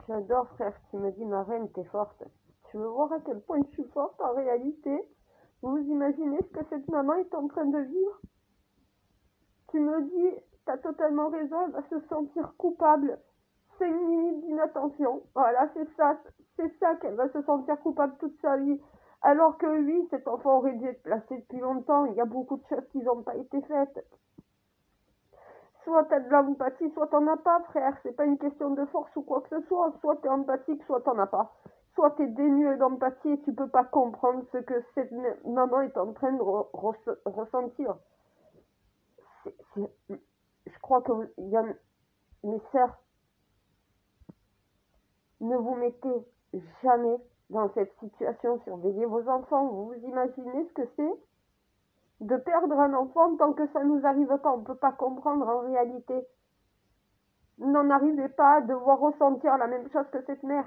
J'adore, frère, tu me dis, ma reine, t'es forte. Tu veux voir à quel point je suis forte en réalité? Vous imaginez ce que cette maman est en train de vivre? Tu me dis, t'as totalement raison, elle va se sentir coupable. C'est une limite d'inattention. Voilà, c'est ça qu'elle va se sentir coupable toute sa vie. Alors que oui, cet enfant aurait dû être placé depuis longtemps. Il y a beaucoup de choses qui n'ont pas été faites. Soit t'as de l'empathie, soit t'en as pas, frère. C'est pas une question de force ou quoi que ce soit. Soit t'es empathique, soit t'en as pas. Soit t'es dénué d'empathie et tu peux pas comprendre ce que cette maman est en train de ressentir. Je crois que mes sœurs, ne vous mettez jamais dans cette situation. Surveillez vos enfants. Vous imaginez ce que c'est de perdre un enfant tant que ça ne nous arrive pas? On ne peut pas comprendre en réalité. N'en arrivez pas à devoir ressentir la même chose que cette mère.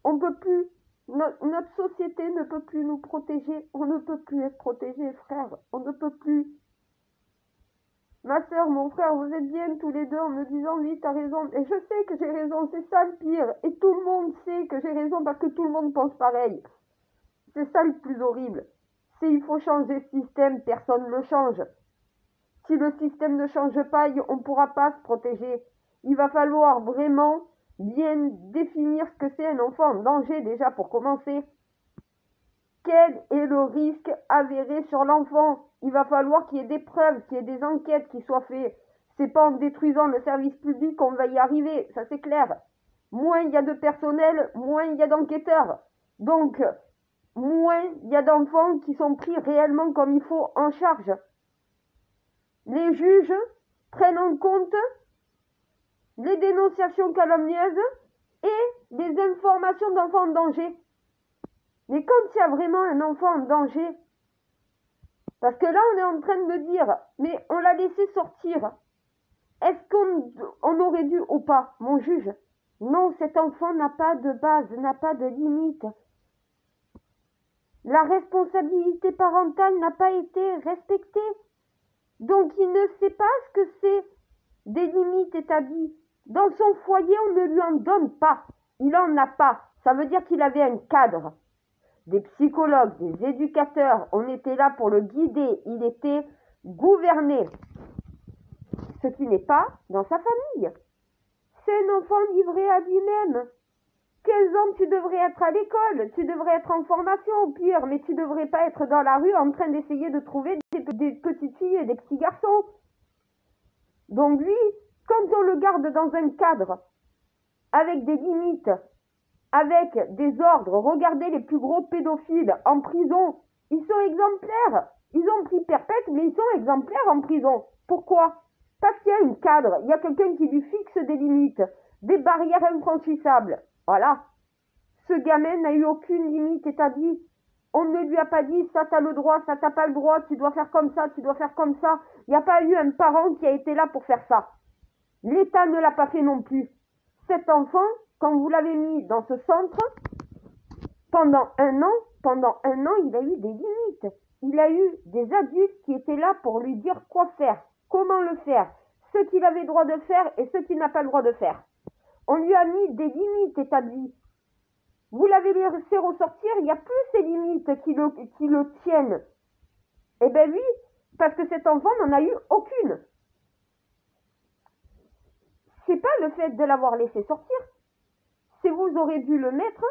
On peut plus. Notre société ne peut plus nous protéger. On ne peut plus être protégé, frère. On ne peut plus. Ma soeur, mon frère, vous êtes bien tous les deux en me disant oui, t'as raison. Et je sais que j'ai raison, c'est ça le pire. Et tout le monde sait que j'ai raison parce que tout le monde pense pareil. C'est ça le plus horrible. C'est il faut changer le système, personne ne le change. Si le système ne change pas, on ne pourra pas se protéger. Il va falloir vraiment bien définir ce que c'est un enfant en danger déjà pour commencer. Quel est le risque avéré sur l'enfant? Il va falloir qu'il y ait des preuves, qu'il y ait des enquêtes qui soient faites. C'est pas en détruisant le service public qu'on va y arriver, ça c'est clair. Moins il y a de personnel, moins il y a d'enquêteurs. Donc, moins il y a d'enfants qui sont pris réellement comme il faut en charge. Les juges prennent en compte les dénonciations calomnieuses et les informations d'enfants en danger. Mais quand il y a vraiment un enfant en danger, parce que là on est en train de me dire, mais on l'a laissé sortir, est-ce qu'on aurait dû ou pas? Mon juge, non, cet enfant n'a pas de base, n'a pas de limite. La responsabilité parentale n'a pas été respectée. Donc il ne sait pas ce que c'est des limites établies. Dans son foyer, on ne lui en donne pas. Il n'en a pas. Ça veut dire qu'il avait un cadre. Des psychologues, des éducateurs, on était là pour le guider. Il était gouverné. Ce qui n'est pas dans sa famille. C'est un enfant livré à lui-même. 15 ans, tu devrais être à l'école, tu devrais être en formation au pire, mais tu devrais pas être dans la rue en train d'essayer de trouver des petites filles et des petits garçons. Donc lui, quand on le garde dans un cadre, avec des limites, avec des ordres, regardez les plus gros pédophiles en prison, ils sont exemplaires. Ils ont pris perpète, mais ils sont exemplaires en prison. Pourquoi? Parce qu'il y a un cadre, il y a quelqu'un qui lui fixe des limites, des barrières infranchissables. Voilà. Ce gamin n'a eu aucune limite établie. On ne lui a pas dit ça t'as le droit, ça t'as pas le droit, tu dois faire comme ça, tu dois faire comme ça. Il n'y a pas eu un parent qui a été là pour faire ça. L'État ne l'a pas fait non plus. Cet enfant, quand vous l'avez mis dans ce centre, pendant un an, il a eu des limites. Il a eu des adultes qui étaient là pour lui dire quoi faire, comment le faire, ce qu'il avait le droit de faire et ce qu'il n'a pas le droit de faire. On lui a mis des limites établies. Vous l'avez laissé ressortir, il n'y a plus ces limites qui le tiennent. Eh bien oui, parce que cet enfant n'en a eu aucune. C'est pas le fait de l'avoir laissé sortir, c'est vous aurez dû le mettre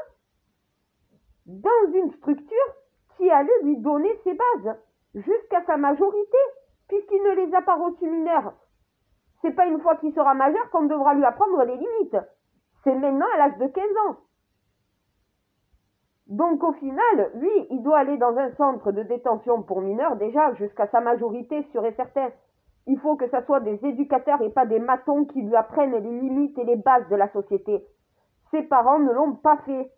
dans une structure qui allait lui donner ses bases, jusqu'à sa majorité, puisqu'il ne les a pas reçues mineurs. C'est pas une fois qu'il sera majeur qu'on devra lui apprendre les limites. C'est maintenant à l'âge de 15 ans. Donc au final, lui, il doit aller dans un centre de détention pour mineurs déjà jusqu'à sa majorité, sûr et certain. Il faut que ce soit des éducateurs et pas des matons qui lui apprennent les limites et les bases de la société. Ses parents ne l'ont pas fait.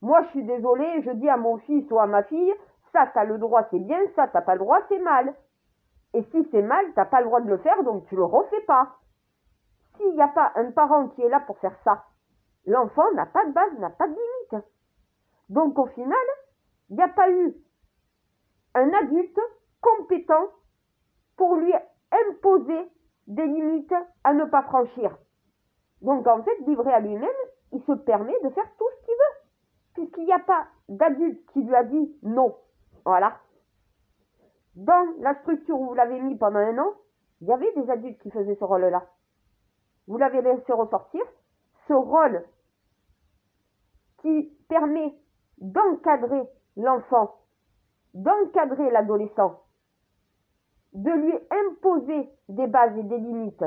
Moi, je suis désolée, je dis à mon fils ou à ma fille, ça t'as le droit, c'est bien, ça t'as pas le droit, c'est mal. Et si c'est mal, t'as pas le droit de le faire, donc tu le refais pas. S'il n'y a pas un parent qui est là pour faire ça, l'enfant n'a pas de base, n'a pas de limite. Donc au final, il n'y a pas eu un adulte compétent pour lui imposer des limites à ne pas franchir. Donc en fait, livré à lui-même, il se permet de faire tout ce qu'il veut, puisqu'il n'y a pas d'adulte qui lui a dit non. Voilà. Dans la structure où vous l'avez mis pendant 1 an, il y avait des adultes qui faisaient ce rôle-là. Vous l'avez laissé ressortir. Ce rôle qui permet d'encadrer l'enfant, d'encadrer l'adolescent, de lui imposer des bases et des limites,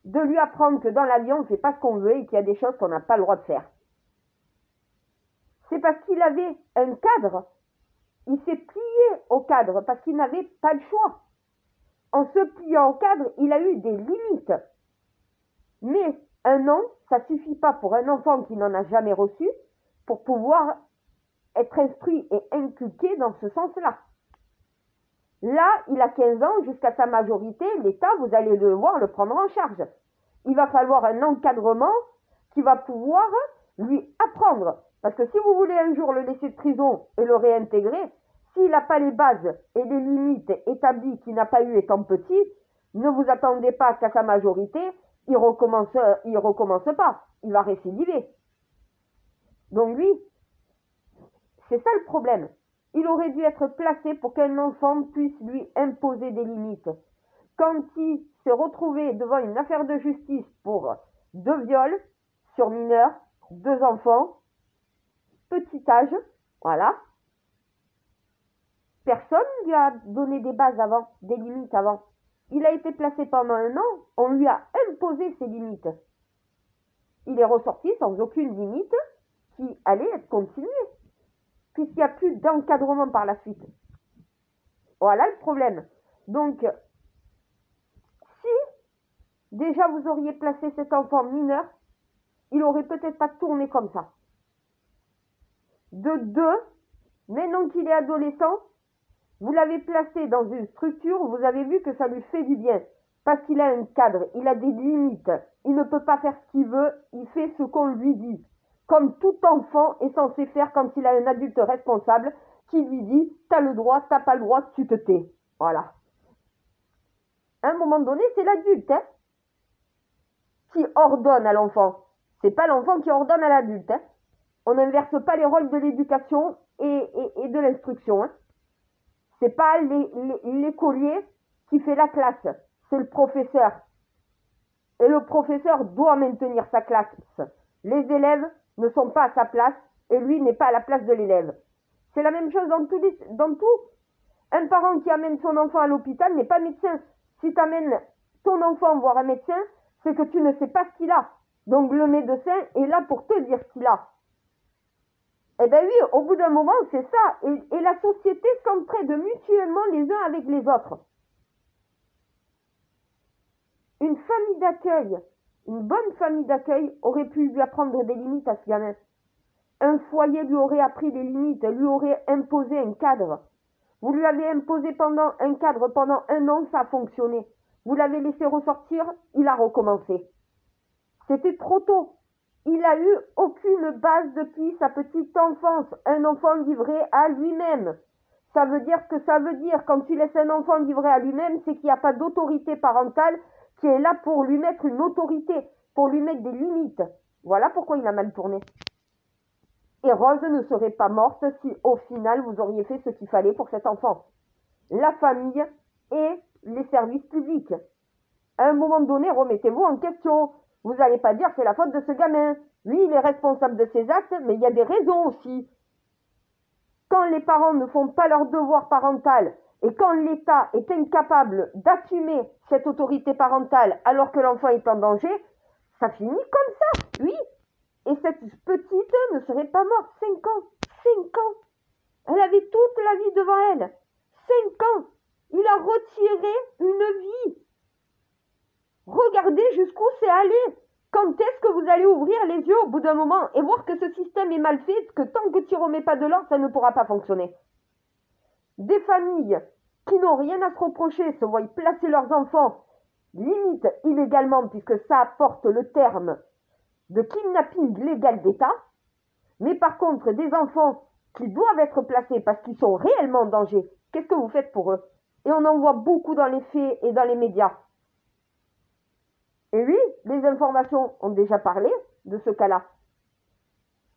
de lui apprendre que dans la vie, on ne fait pas ce qu'on veut et qu'il y a des choses qu'on n'a pas le droit de faire. C'est parce qu'il avait un cadre. Il s'est plié au cadre parce qu'il n'avait pas le choix. En se pliant au cadre, il a eu des limites. Mais 1 an, ça ne suffit pas pour un enfant qui n'en a jamais reçu pour pouvoir être instruit et inculqué dans ce sens-là. Là, il a 15 ans, jusqu'à sa majorité, l'État, vous allez devoir le prendre en charge. Il va falloir un encadrement qui va pouvoir lui apprendre. Parce que si vous voulez un jour le laisser de prison et le réintégrer, s'il n'a pas les bases et les limites établies qu'il n'a pas eu étant petit, ne vous attendez pas qu'à sa majorité, il recommence pas. Il va récidiver. Donc lui, c'est ça le problème. Il aurait dû être placé pour qu'un enfant puisse lui imposer des limites. Quand il s'est retrouvé devant une affaire de justice pour 2 viols sur mineurs, 2 enfants, petit âge, voilà. Personne ne lui a donné des bases avant, des limites avant. Il a été placé pendant 1 an, on lui a imposé ses limites. Il est ressorti sans aucune limite qui allait être continuée, puisqu'il n'y a plus d'encadrement par la suite. Voilà le problème. Donc, si déjà vous auriez placé cet enfant mineur, il aurait peut-être pas tourné comme ça. De 2, maintenant qu'il est adolescent, vous l'avez placé dans une structure, vous avez vu que ça lui fait du bien. Parce qu'il a un cadre, il a des limites. Il ne peut pas faire ce qu'il veut, il fait ce qu'on lui dit. Comme tout enfant est censé faire quand il a un adulte responsable qui lui dit « t'as le droit, t'as pas le droit, tu te tais ». Voilà. À un moment donné, c'est l'adulte qui ordonne à l'enfant. C'est pas l'enfant qui ordonne à l'adulte. On n'inverse pas les rôles de l'éducation et de l'instruction. C'est pas l'écolier qui fait la classe, c'est le professeur. Et le professeur doit maintenir sa classe. Les élèves ne sont pas à sa place et lui n'est pas à la place de l'élève. C'est la même chose dans tout. Un parent qui amène son enfant à l'hôpital n'est pas médecin. Si tu amènes ton enfant voir un médecin, c'est que tu ne sais pas ce qu'il a. Donc le médecin est là pour te dire ce qu'il a. Eh bien oui, au bout d'un moment, c'est ça. Et la société s'entraide mutuellement les uns avec les autres. Une famille d'accueil, une bonne famille d'accueil aurait pu lui apprendre des limites à ce gamin. Un foyer lui aurait appris des limites, lui aurait imposé un cadre. Vous lui avez imposé un cadre pendant 1 an, ça a fonctionné. Vous l'avez laissé ressortir, il a recommencé. C'était trop tôt. Il n'a eu aucune base depuis sa petite enfance. Un enfant livré à lui-même. Ça veut dire ce que ça veut dire. Quand tu laisses un enfant livré à lui-même, c'est qu'il n'y a pas d'autorité parentale qui est là pour lui mettre une autorité, pour lui mettre des limites. Voilà pourquoi il a mal tourné. Et Rose ne serait pas morte si au final vous auriez fait ce qu'il fallait pour cet enfant. La famille et les services publics. À un moment donné, remettez-vous en question. Vous n'allez pas dire c'est la faute de ce gamin. Lui, il est responsable de ses actes, mais il y a des raisons aussi. Quand les parents ne font pas leur devoir parental et quand l'État est incapable d'assumer cette autorité parentale alors que l'enfant est en danger, ça finit comme ça, oui. Et cette petite ne serait pas morte. 5 ans. 5 ans. Elle avait toute la vie devant elle. 5 ans. Il a retiré une vie. Regardez jusqu'où c'est allé. Quand est-ce que vous allez ouvrir les yeux au bout d'un moment et voir que ce système est mal fait, que tant que tu ne remets pas de l'ordre, ça ne pourra pas fonctionner. Des familles qui n'ont rien à se reprocher se voient placer leurs enfants, limite illégalement, puisque ça apporte le terme de kidnapping légal d'État, mais par contre des enfants qui doivent être placés parce qu'ils sont réellement en danger, qu'est-ce que vous faites pour eux? Et on en voit beaucoup dans les faits et dans les médias. Et oui, les informations ont déjà parlé de ce cas-là.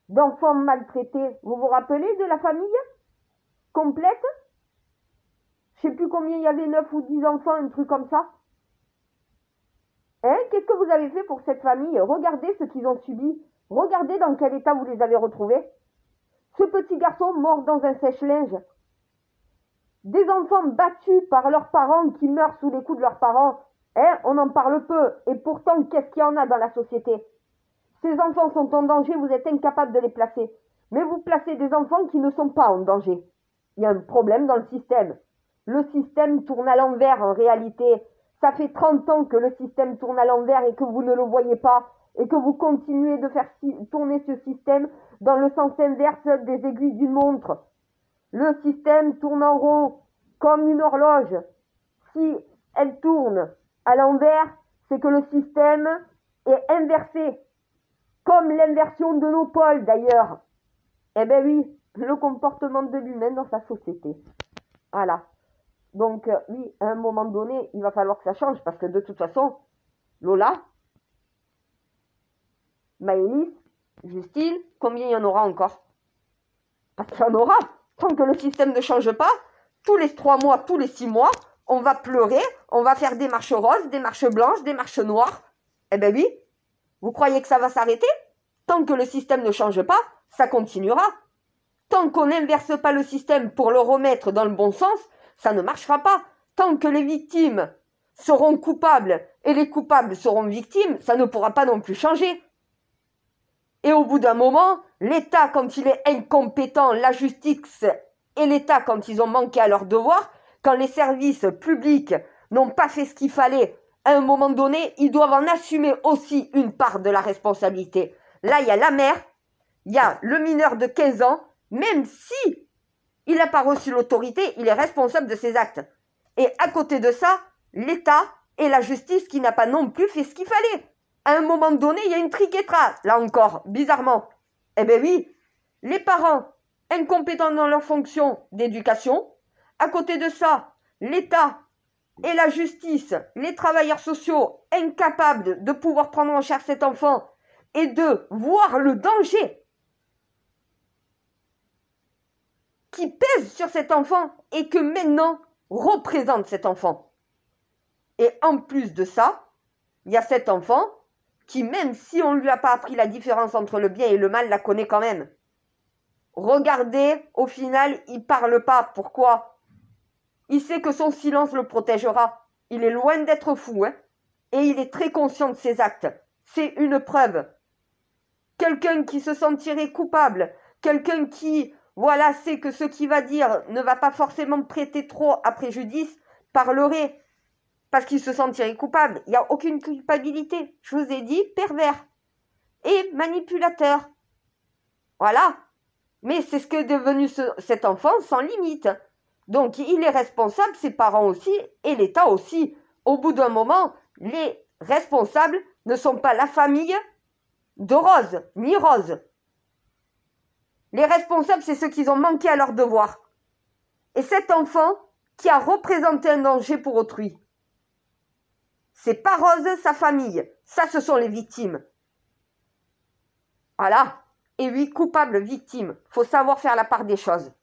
D'enfants maltraités, vous vous rappelez de la famille complète? Je ne sais plus combien il y avait, 9 ou 10 enfants, un truc comme ça. Hein? Qu'est-ce que vous avez fait pour cette famille? Regardez ce qu'ils ont subi. Regardez dans quel état vous les avez retrouvés. Ce petit garçon mort dans un sèche-linge. Des enfants battus par leurs parents qui meurent sous les coups de leurs parents. Hein? On en parle peu. Et pourtant, qu'est-ce qu'il y en a dans la société? Ces enfants sont en danger, vous êtes incapable de les placer. Mais vous placez des enfants qui ne sont pas en danger. Il y a un problème dans le système. Le système tourne à l'envers en réalité. Ça fait 30 ans que le système tourne à l'envers et que vous ne le voyez pas. Et que vous continuez de faire tourner ce système dans le sens inverse des aiguilles d'une montre. Le système tourne en rond, comme une horloge. Si elle tourne à l'envers, c'est que le système est inversé. Comme l'inversion de nos pôles d'ailleurs. Eh bien oui, le comportement de l'humain dans sa société. Voilà. Donc oui, à un moment donné, il va falloir que ça change parce que de toute façon, Lola, Maëlys, Justine, combien il y en aura encore? Parce qu'il y en aura. Tant que le système ne change pas, tous les 3 mois, tous les 6 mois, on va pleurer, on va faire des marches roses, des marches blanches, des marches noires. Eh bien oui, vous croyez que ça va s'arrêter? Tant que le système ne change pas, ça continuera. Tant qu'on n'inverse pas le système pour le remettre dans le bon sens, ça ne marchera pas. Tant que les victimes seront coupables et les coupables seront victimes, ça ne pourra pas non plus changer. Et au bout d'un moment, l'État, quand il est incompétent, la justice et l'État, quand ils ont manqué à leur devoir, quand les services publics n'ont pas fait ce qu'il fallait, à un moment donné, ils doivent en assumer aussi une part de la responsabilité. Là, il y a la mère, il y a le mineur de 15 ans, même si il n'a pas reçu l'autorité, il est responsable de ses actes. Et à côté de ça, l'État et la justice qui n'a pas non plus fait ce qu'il fallait. À un moment donné, il y a une triquetra, là encore, bizarrement. Eh bien oui, les parents incompétents dans leur fonction d'éducation. À côté de ça, l'État et la justice, les travailleurs sociaux incapables de pouvoir prendre en charge cet enfant et de voir le danger qui pèse sur cet enfant et que maintenant représente cet enfant. Et en plus de ça, il y a cet enfant qui, même si on ne lui a pas appris la différence entre le bien et le mal, la connaît quand même. Regardez, au final, il ne parle pas. Pourquoi? Il sait que son silence le protégera. Il est loin d'être fou, hein, et il est très conscient de ses actes. C'est une preuve. Quelqu'un qui se sentirait coupable, quelqu'un qui, voilà, sait que ce qu'il va dire ne va pas forcément prêter trop à préjudice, parlerait parce qu'il se sentirait coupable. Il n'y a aucune culpabilité. Je vous ai dit pervers et manipulateur. Voilà. Mais c'est ce que est devenu cet enfant sans limite. Donc il est responsable, ses parents aussi, et l'État aussi. Au bout d'un moment, les responsables ne sont pas la famille de Rose, ni Rose. Les responsables, c'est ceux qui ont manqué à leur devoir. Et cet enfant qui a représenté un danger pour autrui, c'est pas Rose, sa famille. Ça, ce sont les victimes. Voilà. Et oui, coupable, victime. Faut savoir faire la part des choses.